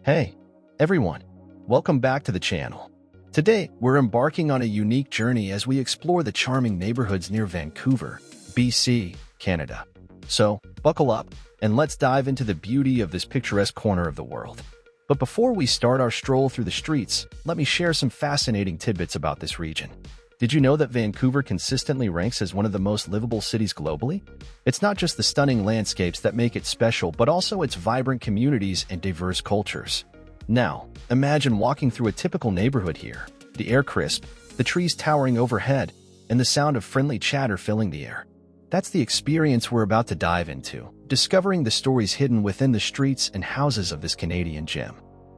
Hey, everyone. Welcome back to the channel. Today, we're embarking on a unique journey as we explore the charming neighborhoods near Vancouver, BC, Canada. So, buckle up, and let's dive into the beauty of this picturesque corner of the world. But before we start our stroll through the streets, let me share some fascinating tidbits about this region. Did you know that Vancouver consistently ranks as one of the most livable cities globally? It's not just the stunning landscapes that make it special, but also its vibrant communities and diverse cultures. Now, imagine walking through a typical neighborhood here. The air crisp, the trees towering overhead, and the sound of friendly chatter filling the air. That's the experience we're about to dive into, discovering the stories hidden within the streets and houses of this Canadian gem.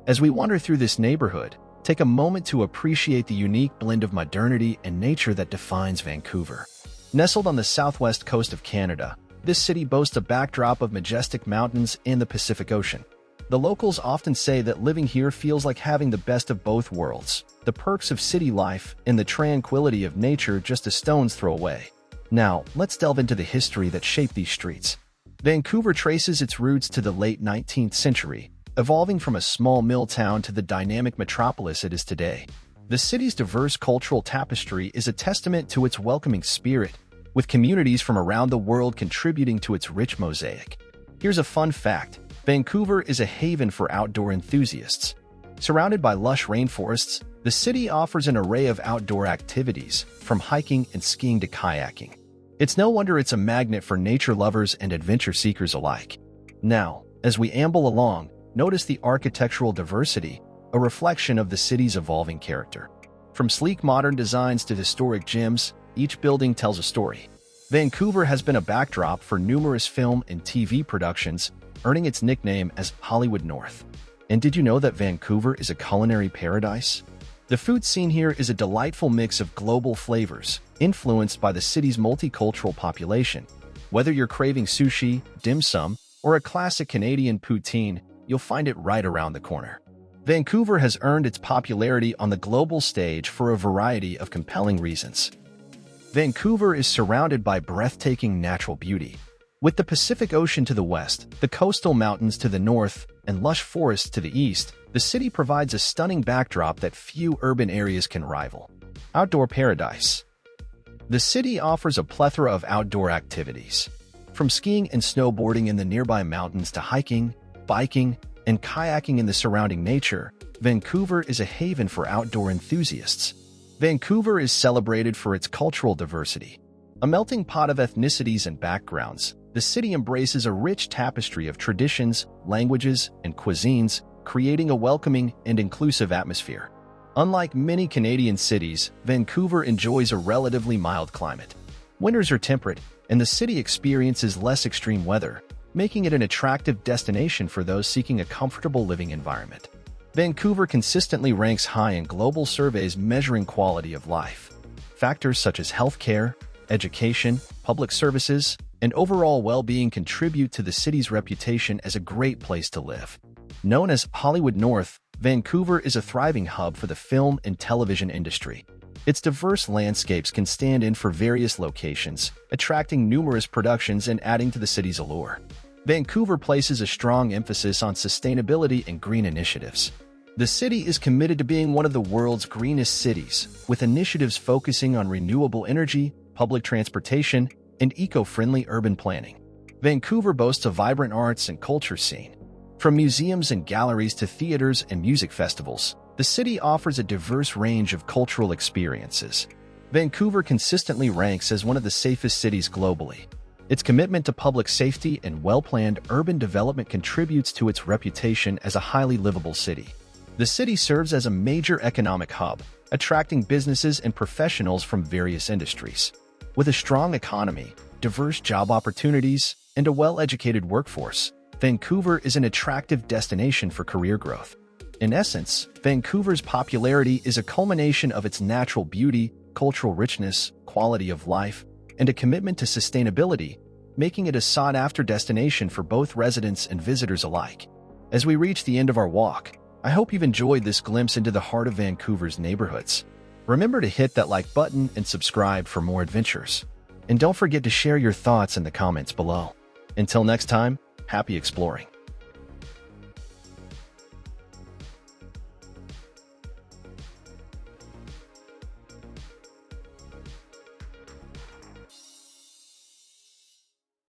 As we wander through this neighborhood, take a moment to appreciate the unique blend of modernity and nature that defines Vancouver. Nestled on the southwest coast of Canada, this city boasts a backdrop of majestic mountains and the Pacific Ocean. The locals often say that living here feels like having the best of both worlds, the perks of city life and the tranquility of nature just a stone's throw away. Now, let's delve into the history that shaped these streets. Vancouver traces its roots to the late 19th century, evolving from a small mill town to the dynamic metropolis it is today. The city's diverse cultural tapestry is a testament to its welcoming spirit, with communities from around the world contributing to its rich mosaic. Here's a fun fact: Vancouver is a haven for outdoor enthusiasts. Surrounded by lush rainforests, the city offers an array of outdoor activities, from hiking and skiing to kayaking. It's no wonder it's a magnet for nature lovers and adventure seekers alike. Now, as we amble along, notice the architectural diversity, a reflection of the city's evolving character. From sleek modern designs to historic gems, each building tells a story. Vancouver has been a backdrop for numerous film and TV productions, earning its nickname as Hollywood North. And did you know that Vancouver is a culinary paradise? The food scene here is a delightful mix of global flavors, influenced by the city's multicultural population. Whether you're craving sushi, dim sum, or a classic Canadian poutine, you'll find it right around the corner. Vancouver has earned its popularity on the global stage for a variety of compelling reasons. Vancouver is surrounded by breathtaking natural beauty. With the Pacific Ocean to the west, the coastal mountains to the north, and lush forests to the east, the city provides a stunning backdrop that few urban areas can rival. Outdoor paradise. The city offers a plethora of outdoor activities. From skiing and snowboarding in the nearby mountains to hiking, biking, and kayaking in the surrounding nature, Vancouver is a haven for outdoor enthusiasts. Vancouver is celebrated for its cultural diversity. A melting pot of ethnicities and backgrounds, the city embraces a rich tapestry of traditions, languages, and cuisines, creating a welcoming and inclusive atmosphere. Unlike many Canadian cities, Vancouver enjoys a relatively mild climate. Winters are temperate, and the city experiences less extreme weather, making it an attractive destination for those seeking a comfortable living environment. Vancouver consistently ranks high in global surveys measuring quality of life. Factors such as healthcare, education, public services, and overall well-being contribute to the city's reputation as a great place to live. Known as Hollywood North, Vancouver is a thriving hub for the film and television industry. Its diverse landscapes can stand in for various locations, attracting numerous productions and adding to the city's allure. Vancouver places a strong emphasis on sustainability and green initiatives. The city is committed to being one of the world's greenest cities, with initiatives focusing on renewable energy, public transportation, and eco-friendly urban planning. Vancouver boasts a vibrant arts and culture scene. From museums and galleries to theaters and music festivals, the city offers a diverse range of cultural experiences. Vancouver consistently ranks as one of the safest cities globally. Its commitment to public safety and well-planned urban development contributes to its reputation as a highly livable city. The city serves as a major economic hub, attracting businesses and professionals from various industries. With a strong economy, diverse job opportunities, and a well-educated workforce, Vancouver is an attractive destination for career growth. In essence, Vancouver's popularity is a culmination of its natural beauty, cultural richness, quality of life, and a commitment to sustainability, making it a sought-after destination for both residents and visitors alike. As we reach the end of our walk, I hope you've enjoyed this glimpse into the heart of Vancouver's neighborhoods. Remember to hit that like button and subscribe for more adventures. And don't forget to share your thoughts in the comments below. Until next time, happy exploring.